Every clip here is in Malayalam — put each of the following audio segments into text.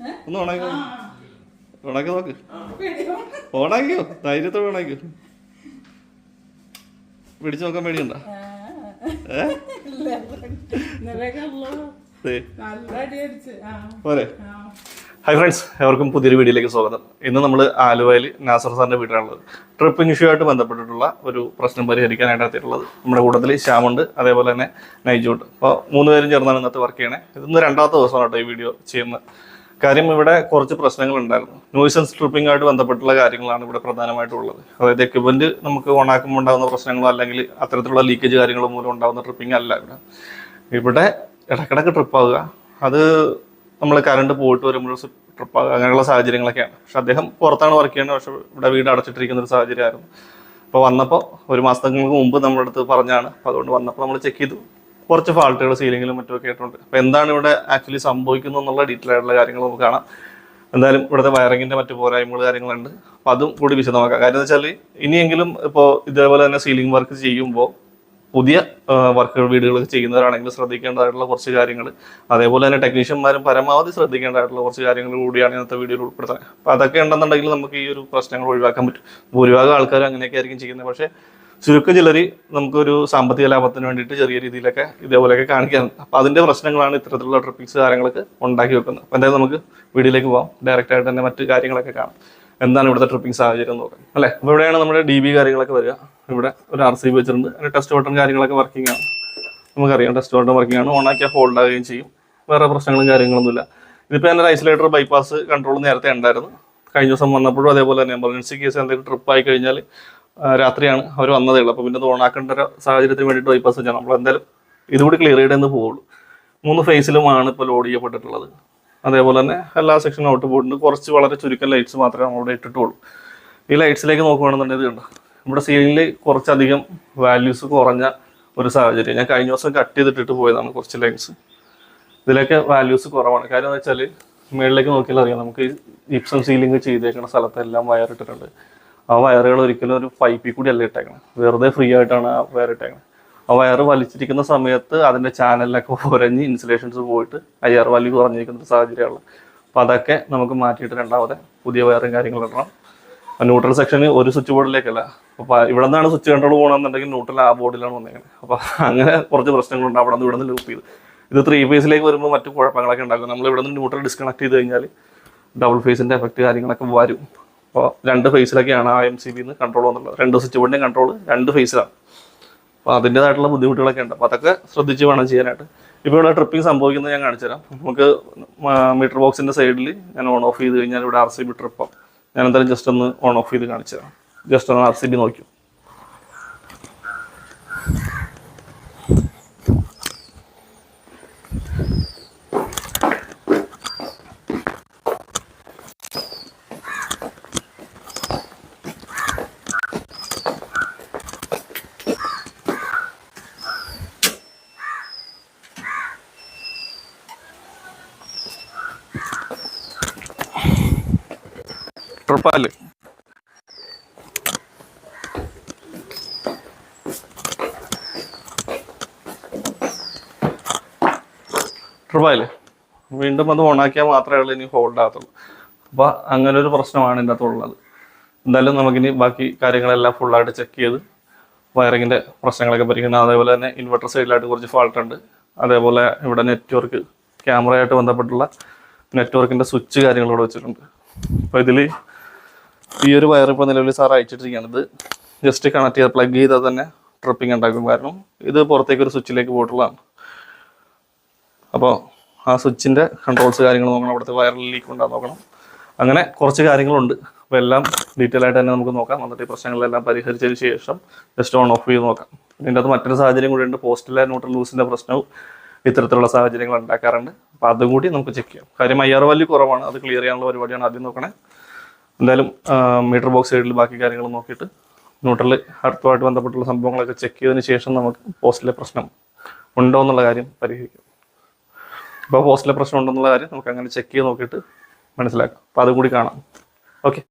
ഒന്ന് ഓണാക്കി ഓണാക്കി നോക്ക്. ഓണാക്കിയോ, ധൈര്യത്തോടെ ഓണാക്കിയോ. പിടിച്ചു നോക്കാൻ പേടിയുണ്ടോ? പോരെ. ഹായ് ഫ്രണ്ട്സ്, എവർക്കും പുതിയൊരു വീഡിയോയിലേക്ക് സ്വാഗതം. ഇന്ന് നമ്മൾ ആലുവയിൽ നാസർ സാറിൻ്റെ വീട്ടിലാണുള്ളത്. ട്രിപ്പിംഗ് ഇഷ്യൂ ആയിട്ട് ബന്ധപ്പെട്ടിട്ടുള്ള ഒരു പ്രശ്നം പരിഹരിക്കാനായിട്ട് എത്തിയിട്ടുള്ളത്. നമ്മുടെ കൂട്ടത്തിൽ ശ്യാമുണ്ട്, അതേപോലെ തന്നെ നൈജുണ്ട്. അപ്പോൾ 3 പേരും ചേർന്നാണ് ഇന്നത്തെ വർക്ക് ചെയ്യണേ. ഇന്ന് 2ാമത്തെ ദിവസമാണ് കേട്ടോ ഈ വീഡിയോ ചെയ്യുന്നത്. കാര്യം ഇവിടെ കുറച്ച് പ്രശ്നങ്ങളുണ്ടായിരുന്നു. നോയ്സൻസ് ട്രിപ്പിംഗ് ആയിട്ട് ബന്ധപ്പെട്ടുള്ള കാര്യങ്ങളാണ് ഇവിടെ പ്രധാനമായിട്ടുള്ളത്. അതായത് എക്യുപ്മെന്റ് നമുക്ക് ഓണാക്കുമ്പോൾ ഉണ്ടാകുന്ന പ്രശ്നങ്ങളോ അല്ലെങ്കിൽ അത്തരത്തിലുള്ള ലീക്കേജ് കാര്യങ്ങളോ മൂലം ഉണ്ടാകുന്ന ട്രിപ്പിംഗ് അല്ല ഇവിടെ ഇടയ്ക്കിടയ്ക്ക് ട്രിപ്പാവുക, അത് നമ്മൾ കറണ്ട് പോയിട്ട് വരുമ്പോൾ ട്രിപ്പാവുക, അങ്ങനെയുള്ള സാഹചര്യങ്ങളൊക്കെയാണ്. പക്ഷെ അദ്ദേഹം പുറത്താണ് വർക്ക് ചെയ്യുന്നത്. പക്ഷെ ഇവിടെ വീട് അടച്ചിട്ടിരിക്കുന്ന ഒരു സാഹചര്യമായിരുന്നു. അപ്പോൾ വന്നപ്പോൾ 1 മാസങ്ങൾക്ക് മുമ്പ് നമ്മുടെ അടുത്ത് പറഞ്ഞാണ്. അപ്പോൾ അതുകൊണ്ട് വന്നപ്പോൾ നമ്മൾ ചെക്ക് ചെയ്തു. കുറച്ച് ഫാൾട്ടുകൾ സീലിങ്ങിലും മറ്റുമൊക്കെ ആയിട്ടുണ്ട്. അപ്പോൾ എന്താണ് ഇവിടെ ആക്ച്വലി സംഭവിക്കുന്നത് എന്നുള്ള ഡീറ്റെയിൽ ആയിട്ടുള്ള കാര്യങ്ങൾ നമുക്ക് കാണാം. എന്തായാലും ഇവിടുത്തെ വയറിങ്ങിൻ്റെ മറ്റു പോരായ്മകൾ കാര്യങ്ങളുണ്ട്. അപ്പോൾ അതും കൂടി വിശദമാക്കാം. കാര്യം എന്ന് വെച്ചാൽ ഇനിയെങ്കിലും ഇപ്പോൾ ഇതേപോലെ തന്നെ സീലിംഗ് വർക്ക് ചെയ്യുമ്പോൾ പുതിയ വർക്കുകൾ വീടുകൾ ചെയ്യുന്നവരാണെങ്കിൽ ശ്രദ്ധിക്കേണ്ടതായിട്ടുള്ള കുറച്ച് കാര്യങ്ങൾ, അതേപോലെ തന്നെ ടെക്നീഷ്യന്മാരും പരമാവധി ശ്രദ്ധിക്കേണ്ടതായിട്ടുള്ള കുറച്ച് കാര്യങ്ങൾ കൂടിയാണ് ഇന്നത്തെ വീഡിയോയിൽ ഉൾപ്പെടുത്തുന്നത്. അപ്പോൾ അതൊക്കെ ഉണ്ടെന്നുണ്ടെങ്കിൽ നമുക്ക് ഈ ഒരു പ്രശ്നങ്ങൾ ഒഴിവാക്കാൻ പറ്റും. ഭൂരിഭാഗം ആൾക്കാർ അങ്ങനെയൊക്കെ ആയിരിക്കും ചെയ്യുന്നത്. പക്ഷേ ചുരുക്കം ചിലർ നമുക്കൊരു സാമ്പത്തിക ലാഭത്തിന് വേണ്ടിയിട്ട് ചെറിയ രീതിയിലൊക്കെ ഇതേപോലെയൊക്കെ കാണിക്കാറുണ്ട്. അപ്പോൾ അതിൻ്റെ പ്രശ്നങ്ങളാണ് ഇത്തരത്തിലുള്ള ട്രിപ്പിങ്സ് കാര്യങ്ങളൊക്കെ ഉണ്ടാക്കി വെക്കുന്നത്. അപ്പോൾ എന്തായാലും നമുക്ക് വീഡിയോയിലേക്ക് പോകാം. ഡയറക്റ്റ് ആയിട്ട് തന്നെ മറ്റു കാര്യങ്ങളൊക്കെ കാണാം. എന്താണ് ഇവിടുത്തെ ട്രിപ്പിംഗ് സാഹചര്യം നോക്കാം അല്ലേ. അപ്പോൾ ഇവിടെയാണ് നമ്മുടെ DB കാര്യങ്ങളൊക്കെ വരിക. ഇവിടെ ഒരു RCB വെച്ചിട്ടുണ്ട്. അതിൻ്റെ ടെസ്റ്റ് ബട്ടൺ കാര്യങ്ങളൊക്കെ വർക്കിംഗ് ആണ്. നമുക്കറിയാം ടെസ്റ്റ് ബട്ടൺ വർക്കിംഗ് ആണ്. ഓണാക്കിയാൽ ഹോൾഡ് ആവുകയും ചെയ്യും. വേറെ പ്രശ്നങ്ങളും കാര്യങ്ങളൊന്നുമില്ല. ഇതിപ്പോൾ എൻ്റെ ഐസൊലേറ്റർ ബൈപ്പാസ് കൺട്രോൾ നേരത്തെ ഉണ്ടായിരുന്നു. കഴിഞ്ഞ ദിവസം വന്നപ്പോഴും അതേപോലെ തന്നെ എമർജൻസി കേസ് എന്തെങ്കിലും ട്രിപ്പായി കഴിഞ്ഞാൽ രാത്രിയാണ് അവർ വന്നതേ ഉള്ളൂ. അപ്പോൾ പിന്നെ അത് ഓണാക്കേണ്ട ഒരു സാഹചര്യത്തിന് വേണ്ടിയിട്ട് ബൈപ്പാസ് ചെയ്യണം. നമ്മൾ എന്തായാലും ഇതുകൂടി ക്ലിയർ ചെയ്തേ പോവുള്ളൂ. 3 ഫേസിലുമാണ് ഇപ്പോൾ ലോഡ് ചെയ്യപ്പെട്ടിട്ടുള്ളത്. അതേപോലെ തന്നെ എല്ലാ സെക്ഷനും ഔട്ട് പോയിട്ടുണ്ട്. കുറച്ച് വളരെ ചുരുക്കം ലൈറ്റ്സ് മാത്രമേ നമ്മളിവിടെ ഇട്ടിട്ടുള്ളൂ. ഈ ലൈറ്റ്സിലേക്ക് നോക്കുകയാണെന്നുണ്ടെങ്കിൽ ഇതുണ്ട്, ഇവിടെ സീലിംഗിൽ കുറച്ചധികം വാല്യൂസ് കുറഞ്ഞ ഒരു സാഹചര്യം. ഞാൻ കഴിഞ്ഞ ദിവസം കട്ട് ചെയ്തിട്ടിട്ട് പോയതാണ് കുറച്ച് ലൈൻസ്. ഇതിലൊക്കെ വാല്യൂസ് കുറവാണ്. കാര്യം എന്ന് വെച്ചാൽ മുകളിലേക്ക് നോക്കിയാൽ അറിയാം, നമുക്ക് ഈ ജിപ്സം സീലിംഗ് ചെയ്തേക്കുന്ന സ്ഥലത്തെല്ലാം വയർ ഇട്ടിട്ടുണ്ട്. ആ വയറുകൾ ഒരിക്കലും ഒരു പൈപ്പിൽ കൂടി അല്ല ഇട്ടേക്കണം, വെറുതെ ഫ്രീ ആയിട്ടാണ് ആ വയർ ഇട്ടേക്കണം. ആ വയർ വലിച്ചിരിക്കുന്ന സമയത്ത് അതിൻ്റെ ചാനലിലൊക്കെ ഉരഞ്ഞ് ഇൻസുലേഷൻസ് പോയിട്ട് IR വാല്യൂ കുറഞ്ഞിരിക്കുന്ന ഒരു സാഹചര്യമുള്ളത്. അപ്പോൾ അതൊക്കെ നമുക്ക് മാറ്റിയിട്ട് രണ്ടാമത്തെ പുതിയ വയറും കാര്യങ്ങളും ഇടണം. ന്യൂട്രൽ സെക്ഷന് ഒരു സ്വിച്ച് ബോർഡിലേക്കല്ല. അപ്പോൾ ഇവിടെ നിന്നാണ് സ്വിച്ച് കൺട്രോൾ പോകണമെന്നുണ്ടെങ്കിൽ ന്യൂട്രൽ ആ ബോർഡിലാണ് വന്നേക്കുന്നത്. അപ്പോൾ അങ്ങനെ കുറച്ച് പ്രശ്നങ്ങളുണ്ട്. അവിടെ നിന്ന് ഇവിടെ നിന്ന് ലൂപ്പ് ചെയ്ത് ഇത് 3 ഫേസിലേക്ക് വരുമ്പോൾ മറ്റു കുഴപ്പങ്ങളൊക്കെ ഉണ്ടാക്കും. നമ്മൾ ഇവിടെ നിന്ന് ന്യൂട്രൽ ഡിസ്കണക്ട് ചെയ്ത് കഴിഞ്ഞാൽ ഡബിൾ ഫേസിൻ്റെ എഫക്റ്റ് കാര്യങ്ങളൊക്കെ വരും. അപ്പോൾ 2 ഫേസിലൊക്കെയാണ് ആ MCBന്ന് കൺട്രോൾ വന്നുള്ളത്. 2 സ്വിച്ച് ബോർഡിൻ്റെയും കൺട്രോൾ 2 ഫേസിലാണ്. അപ്പോൾ അതിൻ്റേതായിട്ടുള്ള ബുദ്ധിമുട്ടുകളൊക്കെ ഉണ്ട്. അപ്പോൾ അതൊക്കെ ശ്രദ്ധിച്ച് വേണം ചെയ്യാനായിട്ട്. ഇപ്പോൾ ഇവിടെ ട്രിപ്പിംഗ് സംഭവിക്കുന്നത് ഞാൻ കാണിച്ചു തരാം. നമുക്ക് മീറ്റർ ബോക്സിൻ്റെ സൈഡിൽ ഞാൻ ഓൺ ഓഫ് ചെയ്ത് കഴിഞ്ഞാൽ ഇവിടെ RCB ട്രിപ്പാവും. ഞാൻ എന്തായാലും ജസ്റ്റ് ഒന്ന് ഓൺ ഓഫ് ചെയ്ത് കാണിച്ചു തരാം. ജസ്റ്റ് ഒന്ന് RCB നോക്കി. ട്രിപ്പാല് ട്രിപ്പാല് വീണ്ടും അത് ഓണാക്കിയാൽ മാത്രമേ ഉള്ളൂ ഇനി ഹോൾഡ് ആകത്തുള്ളൂ. അപ്പോൾ അങ്ങനെ ഒരു പ്രശ്നമാണ് ഇതിൻ്റെ അകത്തുള്ളത്. എന്തായാലും നമുക്കിനി ബാക്കി കാര്യങ്ങളെല്ലാം ഫുള്ളായിട്ട് ചെക്ക് ചെയ്ത് വയറിങ്ങിൻ്റെ പ്രശ്നങ്ങളൊക്കെ പരിഹരിക്കണം. അതേപോലെ തന്നെ ഇൻവെർട്ടർ സൈഡിലായിട്ട് കുറച്ച് ഫാൾട്ട് ഉണ്ട്. അതേപോലെ ഇവിടെ നെറ്റ്വർക്ക് ക്യാമറയായിട്ട് ബന്ധപ്പെട്ടുള്ള നെറ്റ്വർക്കിൻ്റെ സ്വിച്ച് കാര്യങ്ങളിവിടെ വെച്ചിട്ടുണ്ട്. അപ്പോൾ ഇതിൽ ഈ ഒരു വയർ ഇപ്പോൾ നിലവിൽ സാർ അയച്ചിട്ടിരിക്കുകയാണ്. ഇത് ജസ്റ്റ് കണക്ട് ചെയ്ത് പ്ലഗ് ചെയ്താൽ തന്നെ ട്രിപ്പിംഗ് ഉണ്ടാക്കും. കാരണം ഇത് പുറത്തേക്ക് ഒരു സ്വിച്ചിലേക്ക് പോയിട്ടുള്ളതാണ്. അപ്പോൾ ആ സ്വിച്ചിൻ്റെ കൺട്രോൾസ് കാര്യങ്ങൾ നോക്കണം. അവിടുത്തെ വയറിൽ ലീക്ക് ഉണ്ടാകും നോക്കണം. അങ്ങനെ കുറച്ച് കാര്യങ്ങളുണ്ട്. അപ്പോൾ എല്ലാം ഡീറ്റെയിൽ ആയിട്ട് തന്നെ നമുക്ക് നോക്കാം. എന്നിട്ട് ഈ പ്രശ്നങ്ങളെല്ലാം പരിഹരിച്ചതിന് ശേഷം ജസ്റ്റ് ഓൺ ഓഫ് ചെയ്ത് നോക്കാം. ഇതിൻ്റെ അത് മറ്റൊരു സാഹചര്യം കൂടി ഉണ്ട്. പോസ്റ്റിലെ ന്യൂട്രൽ ലൂസിൻ്റെ പ്രശ്നവും ഇത്തരത്തിലുള്ള സാഹചര്യങ്ങൾ ഉണ്ടാക്കാറുണ്ട്. അപ്പോൾ അതും കൂടി നമുക്ക് ചെക്ക് ചെയ്യാം. കാര്യം IR വാല്യൂ കുറവാണ്. അത് ക്ലിയർ ചെയ്യാനുള്ള പരിപാടിയാണ് ആദ്യം നോക്കണേ. എന്തായാലും മീറ്റർ ബോക്സ് സൈഡിൽ ബാക്കി കാര്യങ്ങൾ നോക്കിയിട്ട് ന്യൂട്രൽ അടുത്തുമായിട്ട് ബന്ധപ്പെട്ടുള്ള സംഭവങ്ങളൊക്കെ ചെക്ക് ചെയ്തതിന് ശേഷം നമുക്ക് പോസ്റ്റിലെ പ്രശ്നം ഉണ്ടോ എന്നുള്ള കാര്യം പരിഹരിക്കും. അപ്പോൾ പോസ്റ്റിലെ പ്രശ്നം ഉണ്ടെന്നുള്ള കാര്യം നമുക്ക് അങ്ങനെ ചെക്ക് ചെയ്ത് നോക്കിയിട്ട് മനസ്സിലാക്കാം. അപ്പോൾ അതും കൂടി കാണാം. ഓക്കെ,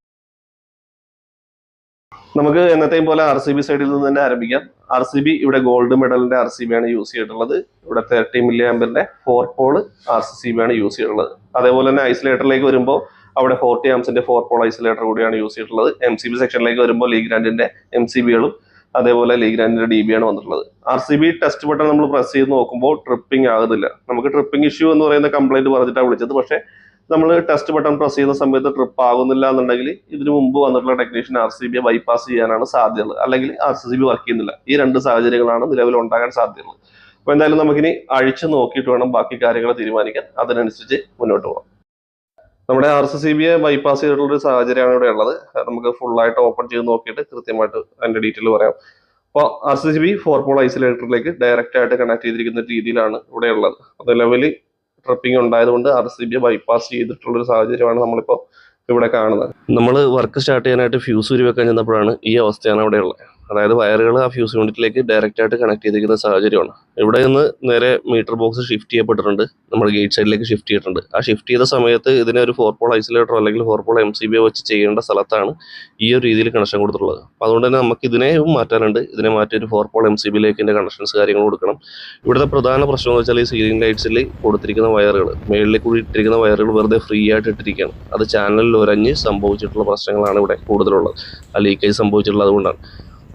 നമുക്ക് എന്നത്തെയും പോലെ RCB സൈഡിൽ നിന്ന് തന്നെ ആരംഭിക്കാം. RCB ഇവിടെ ഗോൾഡ് മെഡലിന്റെ RCB ആണ് യൂസ് ചെയ്തിട്ടുള്ളത്. ഇവിടെ 30 മില്ലി ആംപിയറിന്റെ 4 പോള് RCB ആണ് യൂസ് ചെയ്തിട്ടുള്ളത്. അതേപോലെ തന്നെ ഐസൊലേറ്ററിലേക്ക് വരുമ്പോൾ അവിടെ 40 ആംസിന്റെ 4 പോൾ ഐസൊലേറ്റർ കൂടിയാണ് യൂസ് ചെയ്തിട്ടുള്ളത്. MCB സെക്ഷനിലേക്ക് വരുമ്പോൾ ലീഗ്രാൻഡിന്റെ MCBകളും അതേപോലെ ലീഗ്രാൻഡിന്റെ DB ആണ് വന്നിട്ടുള്ളത്. RCB ടെസ്റ്റ് ബട്ടൺ നമ്മൾ പ്രസ് ചെയ്ത് നോക്കുമ്പോൾ ട്രിപ്പിംഗ് ആകുന്നില്ല. നമുക്ക് ട്രിപ്പിംഗ് ഇഷ്യൂ എന്ന് പറയുന്ന കംപ്ലൈന്റ് പറഞ്ഞിട്ടാണ് വിളിച്ചത്. പക്ഷേ നമ്മൾ ടെസ്റ്റ് ബട്ടൺ പ്രസ് ചെയ്യുന്ന സമയത്ത് ട്രിപ്പ് ആകുന്നില്ല എന്നുണ്ടെങ്കിൽ ഇതിനു മുമ്പ് വന്നിട്ടുള്ള ടെക്നീഷ്യൻ RCB ബൈപ്പാസ് ചെയ്യാനാണ് സാധ്യതയുള്ളത്, അല്ലെങ്കിൽ RCB വർക്ക് ചെയ്യുന്നില്ല. ഈ രണ്ട് സാഹചര്യങ്ങളാണ് നിലവിൽ ഉണ്ടാകാൻ സാധ്യതയുള്ളത്. അപ്പോൾ എന്തായാലും നമുക്കിനി അഴിച്ചു നോക്കിയിട്ട് വേണം ബാക്കി കാര്യങ്ങൾ തീരുമാനിക്കാൻ. അതിനനുസരിച്ച് മുന്നോട്ട് പോകാം. നമ്മുടെ RCB ബൈപ്പാസ് ചെയ്തിട്ടുള്ള ഒരു സാഹചര്യമാണ് ഇവിടെ ഉള്ളത്. നമുക്ക് ഫുള്ളായിട്ട് ഓപ്പൺ ചെയ്ത് നോക്കിയിട്ട് കൃത്യമായിട്ട് അതിന്റെ ഡീറ്റെയിൽ പറയാം. അപ്പോൾ RCB 4 പോൾ ഐസൊലേറ്ററിലേക്ക് ഡയറക്റ്റ് ആയിട്ട് കണക്ട് ചെയ്തിരിക്കുന്ന രീതിയിലാണ് ഇവിടെ ഉള്ളത്. അത് ലെവലിൽ ട്രിപ്പിംഗ് ഉണ്ടായതുകൊണ്ട് RCB ബൈപ്പാസ് ചെയ്തിട്ടുള്ള ഒരു സാഹചര്യമാണ് നമ്മളിപ്പോൾ ഇവിടെ കാണുന്നത്. നമ്മൾ വർക്ക് സ്റ്റാർട്ട് ചെയ്യാനായിട്ട് ഫ്യൂസ് ഊരി വെക്കാൻ ചെന്നപ്പോഴാണ് ഈ അവസ്ഥയാണ് അവിടെ ഉള്ളത്. അതായത് വയറുകൾ ആ ഫ്യൂസ് യൂണിറ്റിലേക്ക് ഡയറക്റ്റ് ആയിട്ട് കണക്ട് ചെയ്തിരിക്കുന്ന സാഹചര്യമാണ്. ഇവിടെ നിന്ന് നേരെ മീറ്റർ ബോക്സ് ഷിഫ്റ്റ് ചെയ്യപ്പെട്ടിട്ടുണ്ട്, നമ്മുടെ ഗേറ്റ് സൈഡിലേക്ക് ഷിഫ്റ്റ് ചെയ്തിട്ടുണ്ട്. ആ ഷിഫ്റ്റ് ചെയ്ത സമയത്ത് ഇതിനെ ഒരു 4 പോൾ ഐസൊലേറ്ററോ അല്ലെങ്കിൽ 4 പോൾ MCB വെച്ച് ചെയ്യേണ്ട സ്ഥലത്താണ് ഈ ഒരു രീതിയിൽ കണക്ഷൻ കൊടുത്തിട്ടുള്ളത്. അപ്പോൾ അതുകൊണ്ട് തന്നെ നമുക്ക് ഇതിനെയും മാറ്റാനുണ്ട്. ഇതിനെ മാറ്റി ഒരു 4 പോൾ MCBയിലേക്ക് ഇതിൻ്റെ കണക്ഷൻസ് കാര്യങ്ങൾ കൊടുക്കണം. ഇവിടുത്തെ പ്രധാന പ്രശ്നം എന്ന് വെച്ചാൽ ഈ സീലിംഗ് ലൈറ്റ്സിൽ കൊടുത്തിരിക്കുന്ന വയറുകൾ, മേളിലേക്ക് കൂടി ഇട്ടിരിക്കുന്ന വയറുകൾ വെറുതെ ഫ്രീ ആയിട്ട് ഇട്ടിരിക്കുകയാണ്. അത് ചാനലിൽ ഉരഞ്ഞ് സംഭവിച്ചിട്ടുള്ള പ്രശ്നങ്ങളാണ് ഇവിടെ കൂടുതലുള്ളത്. ആ ലീക്കേജ് സംഭവിച്ചിട്ടുള്ളത് അതുകൊണ്ടാണ്.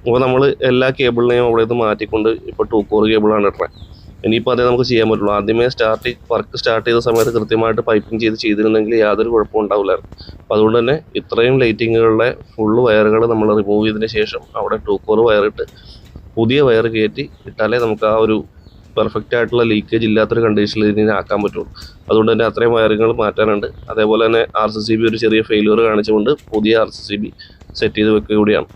അപ്പോൾ നമ്മൾ എല്ലാ കേബിളിനെയും അവിടെ നിന്ന് മാറ്റിക്കൊണ്ട് ഇപ്പോൾ 2 കോർ കേബിളാണ് ഇട്ടത്. ഇനിയിപ്പോൾ അതേ നമുക്ക് ചെയ്യാൻ പറ്റുള്ളൂ. ആദ്യമേ വർക്ക് സ്റ്റാർട്ട് ചെയ്ത സമയത്ത് കൃത്യമായിട്ട് പൈപ്പിംഗ് ചെയ്തിരുന്നെങ്കിൽ യാതൊരു കുഴപ്പവും ഉണ്ടാവില്ലായിരുന്നു. അപ്പോൾ അതുകൊണ്ട് തന്നെ ഇത്രയും ലൈറ്റിങ്ങുകളുടെ ഫുള്ള് വയറുകൾ നമ്മൾ റിമൂവ് ചെയ്തതിന് ശേഷം അവിടെ 2 കോർ വയറിട്ട് പുതിയ വയർ കയറ്റി ഇട്ടാലേ നമുക്ക് ആ ഒരു പെർഫെക്റ്റ് ആയിട്ടുള്ള ലീക്കേജ് ഇല്ലാത്തൊരു കണ്ടീഷനിൽ ഇതിനെ ആക്കാൻ പറ്റുള്ളൂ. അതുകൊണ്ട് തന്നെ അത്രയും വയറുകൾ മാറ്റാനുണ്ട്. അതേപോലെ തന്നെ RCB ഒരു ചെറിയ ഫെയിലിയർ കാണിച്ചുകൊണ്ട് പുതിയ RCB സെറ്റ് ചെയ്ത് വെക്കുക കൂടിയാണ്.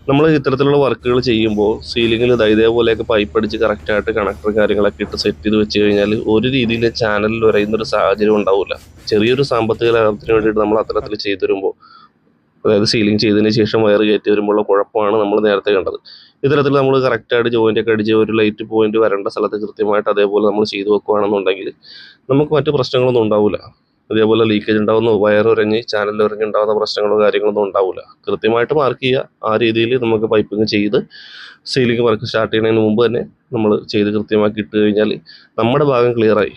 നമ്മൾ ഇത്തരത്തിലുള്ള വർക്കുകൾ ചെയ്യുമ്പോൾ സീലിങ്ങിൽ ഇതേപോലെയൊക്കെ പൈപ്പ് അടിച്ച് കറക്റ്റായിട്ട് കണക്ടർ കാര്യങ്ങളൊക്കെ ഇട്ട് സെറ്റ് ചെയ്ത് വെച്ച് കഴിഞ്ഞാൽ ഒരു രീതിയിൽ ചാനലിൽ ഉരയുന്നൊരു സാഹചര്യം ഉണ്ടാവില്ല. ചെറിയൊരു സാമ്പത്തിക ലാഭത്തിന് വേണ്ടിയിട്ട് നമ്മൾ അത്തരത്തിൽ ചെയ്തു വരുമ്പോൾ, അതായത് സീലിംഗ് ചെയ്തതിന് ശേഷം വയർ കയറ്റി വരുമ്പോഴുള്ള കുഴപ്പമാണ് നമ്മൾ നേരത്തെ കണ്ടത്. ഇത്തരത്തിൽ നമ്മൾ കറക്റ്റായിട്ട് ജോയിൻ്റൊക്കെ അടിച്ച് ഒരു ലൈറ്റ് പോയിന്റ് വരേണ്ട സ്ഥലത്ത് കൃത്യമായിട്ട് അതേപോലെ നമ്മൾ ചെയ്തു വെക്കുകയാണെന്നുണ്ടെങ്കിൽ നമുക്ക് മറ്റു പ്രശ്നങ്ങളൊന്നും ഉണ്ടാവില്ല. അതേപോലെ ലീക്കേജ് ഉണ്ടാകുന്ന വയർ ഉരഞ്ഞ് ചാനലിൽ ഉരഞ്ഞ് ഉണ്ടാകുന്ന പ്രശ്നങ്ങളോ കാര്യങ്ങളൊന്നും ഉണ്ടാവില്ല. കൃത്യമായിട്ട് മാർക്ക് ചെയ്യുക. ആ രീതിയിൽ നമുക്ക് പൈപ്പിംഗ് ചെയ്ത് സീലിംഗ് വർക്ക് സ്റ്റാർട്ട് ചെയ്യുന്നതിന് മുമ്പ് തന്നെ നമ്മൾ ചെയ്ത് കൃത്യമാക്കി ഇട്ട് കഴിഞ്ഞാൽ നമ്മുടെ ഭാഗം ക്ലിയറായി.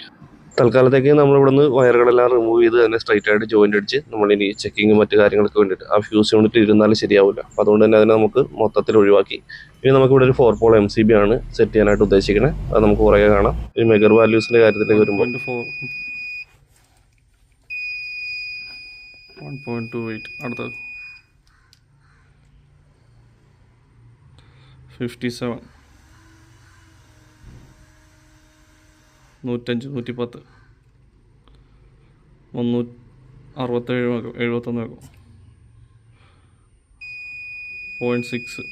തൽക്കാലത്തേക്ക് നമ്മളിവിടെ നിന്ന് വയറുകളെല്ലാം റിമൂവ് ചെയ്ത് തന്നെ സ്ട്രൈറ്റ് ആയിട്ട് ജോയിൻ്റ് അടിച്ച് നമ്മളിനി ചെക്കിങ്ങും മറ്റു കാര്യങ്ങൾക്ക് വേണ്ടിയിട്ട് ആ ഫ്യൂസ് യൂണിറ്റ് ഇരുന്നാലും ശരിയാവില്ല. അപ്പോൾ അതുകൊണ്ട് തന്നെ അതിനെ നമുക്ക് മൊത്തത്തിൽ ഒഴിവാക്കി ഇനി നമുക്കിവിടെ ഒരു 4 പോൾ MCB ആണ് സെറ്റ് ചെയ്യാനായിട്ട് ഉദ്ദേശിക്കുന്നത്. അത് നമുക്ക് പുറകെ കാണാം. ഈ മെഗർ വാല്യൂസിൻ്റെ കാര്യത്തിലേക്ക് വരുമ്പോൾ 1.28 അടുത്തത് 57 105 110 367 71 0.6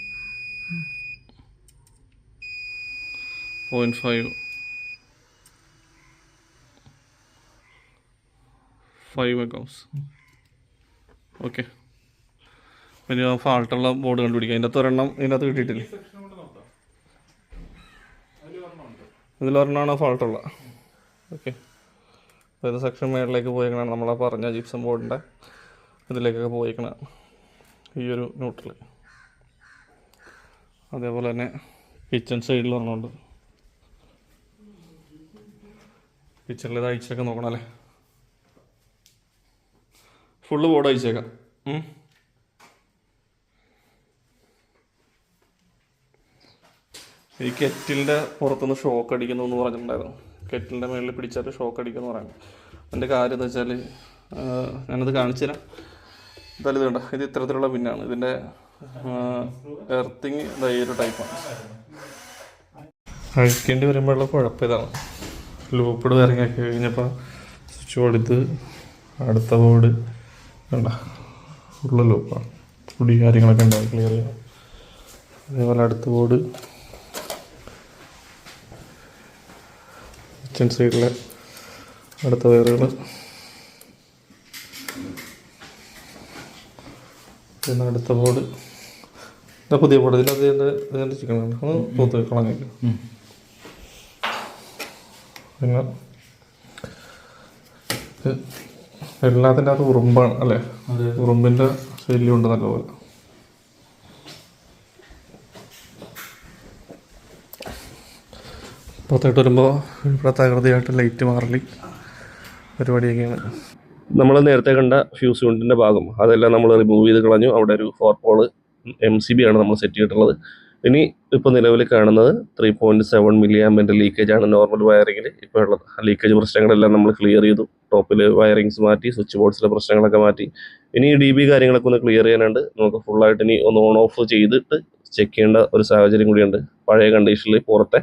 0.5 5 മെഗാസ്. ഓക്കെ, പിന്നെ ഫാൾട്ടുള്ള ബോർഡ് കണ്ടുപിടിക്കാം. അതിൻ്റെ അകത്ത് ഒരെണ്ണം ഇതിനകത്ത് കിട്ടിയിട്ടില്ലേ? ഇതിലൊരെണ്ണമാണ് ഫാൾട്ടുള്ള. ഓക്കെ, അപ്പോൾ ഇത് സെക്ഷൻ മേളിലേക്ക് പോയേക്കണതാണ്. നമ്മളാ പറഞ്ഞ ജിപ്സം ബോർഡിൻ്റെ ഇതിലേക്കൊക്കെ പോയേക്കണതാണ് ഈ ഒരു ന്യൂട്രൽ. അതേപോലെ തന്നെ കിച്ചൺ സൈഡിൽ ഒരെണ്ണമുണ്ട്. കിച്ചണിൽ ഇത് അയച്ചൊക്കെ നോക്കണം അല്ലേ? ഫുള്ള് ബോർഡ് അയച്ചേക്കാം. ഈ കെറ്റിലിൻ്റെ പുറത്തുനിന്ന് ഷോക്ക് അടിക്കുന്നു എന്ന് പറഞ്ഞിട്ടുണ്ടായിരുന്നു. കെറ്റിലിൻ്റെ മുകളിൽ പിടിച്ചാൽ ഷോക്ക് അടിക്കുമെന്ന് പറയുന്നത്. അതിൻ്റെ കാര്യം എന്താ വെച്ചാൽ ഞാനത് കാണിച്ചു തരാം. എന്തായാലും ഇത് കണ്ട, ഇത് ഇത്തരത്തിലുള്ള പിന്നാണ്. ഇതിൻ്റെ എർത്തിങ് ഈ ഒരു ടൈപ്പാണ്. അഴിക്കേണ്ടി വരുമ്പോഴുള്ള കുഴപ്പം ഇതാണ്. ലൂപ്പിഡ് ഇറങ്ങിയാക്കി കഴിഞ്ഞപ്പോൾ സ്വിച്ച് കൊടുത്ത് അടുത്ത ബോർഡ് വേണ്ട ഫുള്ള് ലൂപ്പാണ്. പൊടി കാര്യങ്ങളൊക്കെ ഉണ്ടാവും, ക്ലിയർ ചെയ്യാം. അതേപോലെ അടുത്ത ബോർഡ് കിച്ചൺ സൈഡിലെ അടുത്ത വയറുകൾ, പിന്നെ അടുത്ത ബോർഡ്. ഇതാ പുതിയ ബോർഡ്. ഇതിൻ്റെ ചിക്കനാണ് പൂത്ത് കളഞ്ഞേക്കും. പിന്നെ എല്ലാത്തിൻ്റെ അകത്ത് ഉറുമ്പാണ് അല്ലേ? ഉറുമ്പിൻ്റെ ശല്യമുണ്ട് നല്ലപോലെ. പുറത്തോട്ട് വരുമ്പോൾ പ്രത്യേകതയായിട്ട് ലൈറ്റ് മാറലി പരിപാടിയൊക്കെയാണ്. നമ്മൾ നേരത്തെ കണ്ട ഫ്യൂസ് യൂണിറ്റിൻ്റെ ഭാഗം അതെല്ലാം നമ്മൾ റിമൂവ് ചെയ്ത് കളഞ്ഞു. അവിടെ ഒരു 4 പോൾ MCB ആണ് നമ്മൾ സെറ്റ് ചെയ്തിട്ടുള്ളത്. ഇനി ഇപ്പോൾ നിലവിൽ കാണുന്നത് 3.7 മില്ലി ആമ്പിൻ്റെ ലീക്കേജ് ആണ് നോർമൽ വയറിങ്ങിൽ ഇപ്പോൾ ഉള്ളത്. ലീക്കേജ് പ്രശ്നങ്ങളെല്ലാം നമ്മൾ ക്ലിയർ ചെയ്തു. ടോപ്പിൽ വയറിങ്സ് മാറ്റി, സ്വിച്ച് ബോർഡ്സിലെ പ്രശ്നങ്ങളൊക്കെ മാറ്റി. ഇനി DB കാര്യങ്ങളൊക്കെ ഒന്ന് ക്ലിയർ ചെയ്യാനുണ്ട്. നമുക്ക് ഫുള്ളായിട്ട് ഇനി ഒന്ന് ഓൺ ഓഫ് ചെയ്തിട്ട് ചെക്ക് ചെയ്യേണ്ട ഒരു സാഹചര്യം കൂടിയുണ്ട്. പഴയ കണ്ടീഷനിൽ പുറത്തെ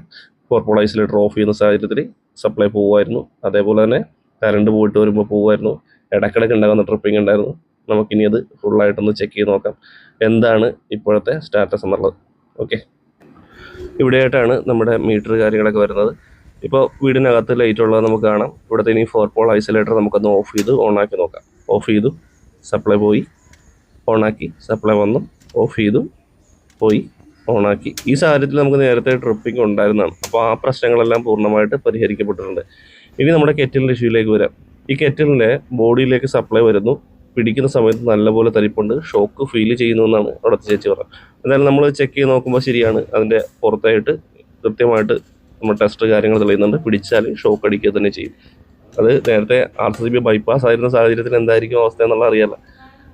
4 പോൾ ഐസൊലേറ്റർ ഓഫ് ചെയ്യുന്ന സാഹചര്യത്തിൽ സപ്ലൈ പോകുമായിരുന്നു. അതേപോലെ തന്നെ കറണ്ട് പോയിട്ട് വരുമ്പോൾ പോകുമായിരുന്നു. ഇടയ്ക്കിടയ്ക്ക് ഉണ്ടാകുന്ന ട്രിപ്പിംഗ് ഉണ്ടായിരുന്നു. നമുക്കിനി അത് ഫുള്ളായിട്ടൊന്ന് ചെക്ക് ചെയ്ത് നോക്കാം എന്താണ് ഇപ്പോഴത്തെ സ്റ്റാറ്റസ് എന്നുള്ളത്. ഓക്കെ, ഇവിടെയായിട്ടാണ് നമ്മുടെ മീറ്റർ കാര്യങ്ങളൊക്കെ വരുന്നത്. ഇപ്പോൾ വീടിനകത്ത് ലൈറ്റ് ഉള്ളത് നമുക്ക് കാണാം. ഇവിടുത്തെ ഇനി 4 പോൾ ഐസൊലേറ്റർ നമുക്കൊന്ന് ഓഫ് ചെയ്ത് ഓണാക്കി നോക്കാം. ഓഫ് ചെയ്തു, സപ്ലൈ പോയി, ഓണാക്കി, സപ്ലൈ വന്നു, ഓഫ് ചെയ്തു, പോയി, ഓണാക്കി. ഈ സാഹചര്യത്തിൽ നമുക്ക് നേരത്തെ ട്രിപ്പിംഗ് ഉണ്ടായിരുന്നതാണ്. അപ്പോൾ ആ പ്രശ്നങ്ങളെല്ലാം പൂർണ്ണമായിട്ട് പരിഹരിക്കപ്പെട്ടിട്ടുണ്ട്. ഇനി നമ്മുടെ കെറ്റിലിൻ്റെ ഇഷ്യൂയിലേക്ക് വരാം. ഈ കെറ്റിലിൻ്റെ ബോഡിയിലേക്ക് സപ്ലൈ വരുന്നു. പിടിക്കുന്ന സമയത്ത് നല്ലപോലെ തരിപ്പുണ്ട്, ഷോക്ക് ഫീൽ ചെയ്യുന്നു എന്നാണ് അവിടുത്തെ ചേച്ചി പറഞ്ഞത്. എന്തായാലും നമ്മൾ ചെക്ക് ചെയ്ത് നോക്കുമ്പോൾ ശരിയാണ്. അതിൻ്റെ പുറത്തായിട്ട് കൃത്യമായിട്ട് നമ്മൾ ടെസ്റ്റ് കാര്യങ്ങൾ തെളിയുന്നുണ്ട്. പിടിച്ചാൽ ഷോക്ക് അടിക്കുക തന്നെ ചെയ്യും. അത് നേരത്തെ RCB ബൈപ്പാസ് ആയിരുന്ന സാഹചര്യത്തിൽ എന്തായിരിക്കും അവസ്ഥ എന്നുള്ള അറിയാമല്ലോ.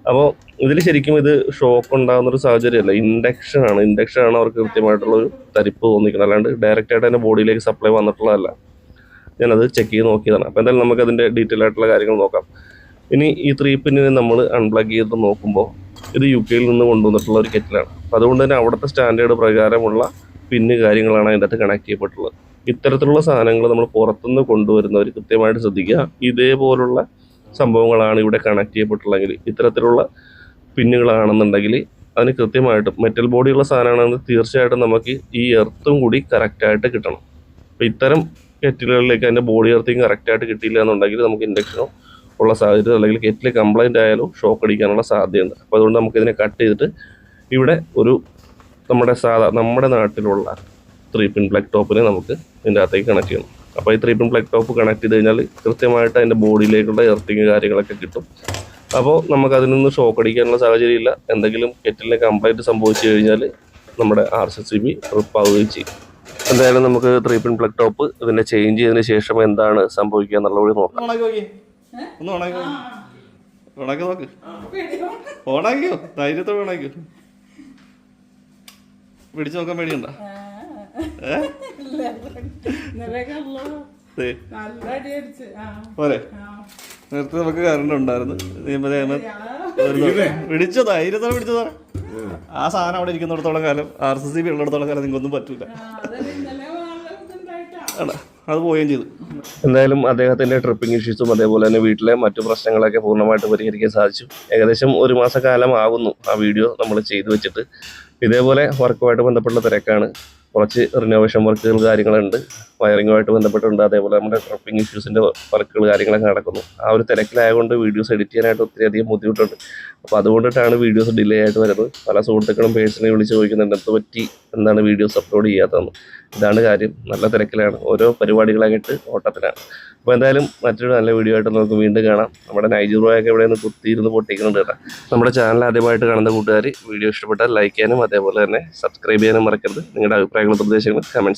അപ്പോൾ ഇതിൽ ശരിക്കും ഇത് ഷോക്ക് ഉണ്ടാകുന്നൊരു സാഹചര്യമല്ല, ഇൻഡക്ഷനാണ് അവർക്ക് കൃത്യമായിട്ടുള്ളൊരു തരിപ്പ് തോന്നിക്കുന്നത്. അല്ലാണ്ട് ഡയറക്റ്റായിട്ട് അതിൻ്റെ ബോഡിയിലേക്ക് സപ്ലൈ വന്നിട്ടുള്ളതല്ല. ഞാനത് ചെക്ക് ചെയ്ത് നോക്കിയതാണ്. അപ്പോൾ എന്തായാലും നമുക്കതിൻ്റെ ഡീറ്റെയിൽ ആയിട്ടുള്ള കാര്യങ്ങൾ നോക്കാം. ഇനി ഈ 3 പിന്നിനെ നമ്മൾ അൺപ്ലഗ് ചെയ്ത് നോക്കുമ്പോൾ ഇത് UK നിന്ന് കൊണ്ടുവന്നിട്ടുള്ള ഒരു കെറ്റിലാണ്. അപ്പോൾ അതുകൊണ്ട് തന്നെ അവിടുത്തെ സ്റ്റാൻഡേർഡ് പ്രകാരമുള്ള പിന്ന് കാര്യങ്ങളാണ് അതിൻ്റെ അകത്ത് കണക്ട് ചെയ്യപ്പെട്ടുള്ളത്. ഇത്തരത്തിലുള്ള സാധനങ്ങൾ നമ്മൾ പുറത്തുനിന്ന് കൊണ്ടുവരുന്നവർ കൃത്യമായിട്ട് ശ്രദ്ധിക്കുക. ഇതേപോലുള്ള സംഭവങ്ങളാണ് ഇവിടെ കണക്ട് ചെയ്യപ്പെട്ടുള്ളതെങ്കിൽ, ഇത്തരത്തിലുള്ള പിന്നുകളാണെന്നുണ്ടെങ്കിൽ അതിന് കൃത്യമായിട്ടും മെറ്റൽ ബോഡിയുള്ള സാധനമാണെങ്കിൽ തീർച്ചയായിട്ടും നമുക്ക് ഈ എർത്തും കൂടി കറക്റ്റായിട്ട് കിട്ടണം. അപ്പോൾ ഇത്തരം കെറ്റിലുകളിലേക്ക് അതിൻ്റെ ബോഡി എർത്തിങ് കറക്റ്റായിട്ട് കിട്ടിയില്ല എന്നുണ്ടെങ്കിൽ നമുക്ക് ഇൻഡക്ഷനോ ഉള്ള സാഹചര്യം, അല്ലെങ്കിൽ കെറ്റിൽ കംപ്ലൈൻ്റ് ആയാലും ഷോക്ക് അടിക്കാനുള്ള സാധ്യതയുണ്ട്. അപ്പോൾ അതുകൊണ്ട് നമുക്കിതിനെ കട്ട് ചെയ്തിട്ട് ഇവിടെ ഒരു നമ്മുടെ നാട്ടിലുള്ള 3 പിൻ പ്ലഗ് ടോപ്പിനെ നമുക്ക് ഇതിൻ്റെ അകത്തേക്ക് കണക്ട് ചെയ്യണം. അപ്പോൾ ഈ 3 പിൻ പ്ലഗ് ടോപ്പ് കണക്ട് ചെയ്ത് കഴിഞ്ഞാൽ കൃത്യമായിട്ട് അതിൻ്റെ ബോഡിയിലേക്കുള്ള എർത്തിങ് കാര്യങ്ങളൊക്കെ കിട്ടും. അപ്പോൾ നമുക്കതിൽ നിന്ന് ഷോക്ക് അടിക്കാനുള്ള സാഹചര്യമില്ല. എന്തെങ്കിലും കെറ്റിലിന് കംപ്ലൈൻറ്റ് സംഭവിച്ചു കഴിഞ്ഞാൽ നമ്മുടെ RCB ട്രിപ്പ് ആവുകയും ചെയ്യും. എന്തായാലും നമുക്ക് 3 പിൻ പ്ലഗ് ടോപ്പ് ഇതിൻ്റെ ചേഞ്ച് ചെയ്തതിന് ശേഷം എന്താണ് സംഭവിക്കുക എന്നുള്ളത് നോക്കാം. ഓണാക്കിയോ, ധൈര്യത്തോടെ ഓണാക്കിയോ. പിടിച്ചു നോക്കാൻ പേടിയുണ്ടോ? പോരെ, നേരത്തെ നമുക്ക് കറണ്ട് ഉണ്ടായിരുന്നു. പിടിച്ചോ, ധൈര്യത്തോടെ പിടിച്ചതാ. ആ സാധനം അവിടെ ഇരിക്കുന്നിടത്തോളം കാലം, RCB ഉള്ളിടത്തോളം കാലം നിങ്ങൾക്കൊന്നും പറ്റൂല. അത് പോവുകയും ചെയ്തു. എന്തായാലും അദ്ദേഹത്തിൻ്റെ ട്രിപ്പിംഗ് ഇഷ്യൂസും അതേപോലെ തന്നെ വീട്ടിലെ മറ്റു പ്രശ്നങ്ങളൊക്കെ പൂർണ്ണമായിട്ട് പരിഹരിക്കാൻ സാധിച്ചു. ഏകദേശം 1 മാസക്കാലം ആകുന്നു ആ വീഡിയോ നമ്മൾ ചെയ്തു വെച്ചിട്ട്. ഇതേപോലെ വർക്കുമായിട്ട് ബന്ധപ്പെട്ട തിരക്കാണ്. കുറച്ച് റിനോവേഷൻ വർക്കുകൾ കാര്യങ്ങളുണ്ട്, വയറിങ്ങുമായിട്ട് ബന്ധപ്പെട്ടുണ്ട്. അതേപോലെ നമ്മുടെ ട്രിപ്പിംഗ് ഇഷ്യൂസിൻ്റെ വർക്കുകൾ കാര്യങ്ങളൊക്കെ നടക്കുന്നു. ആ ഒരു തിരക്കിലായതുകൊണ്ട് വീഡിയോസ് എഡിറ്റ് ചെയ്യാനായിട്ട് ഒത്തിരിയധികം ബുദ്ധിമുട്ടുണ്ട്. അപ്പോൾ അതുകൊണ്ടിട്ടാണ് വീഡിയോസ് ഡിലേ ആയിട്ട് വരുന്നത്. പല സുഹൃത്തുക്കളും പേഴ്സണലി വിളിച്ച് ചോദിക്കുന്നുണ്ട് എന്ത് പറ്റി, എന്താണ് വീഡിയോസ് അപ്ലോഡ് ചെയ്യാത്തതെന്ന്. ഇതാണ് കാര്യം, നല്ല തിരക്കിലാണ്, ഓരോ പരിപാടികളായിട്ട് ഓട്ടത്തിലാണ്. അപ്പോൾ എന്തായാലും മറ്റൊരു നല്ല വീഡിയോ ആയിട്ട് നമുക്ക് വീണ്ടും കാണാം. നമ്മുടെ നൈജീരിയൊക്കെ ഇവിടെ നിന്ന് കുത്തിയിരുന്ന് പൊട്ടിക്കുന്നുണ്ട് കേട്ടോ. നമ്മുടെ ചാനൽ ആദ്യമായിട്ട് കാണുന്ന കൂട്ടുകാർ വീഡിയോ ഇഷ്ടപ്പെട്ടാൽ ലൈക്ക് ചെയ്യാനും അതേപോലെ തന്നെ സബ്സ്ക്രൈബ് ചെയ്യാനും മറക്കരുത്. നിങ്ങളുടെ അഭിപ്രായങ്ങളും നിർദ്ദേശങ്ങളും കമൻറ്റ്സ്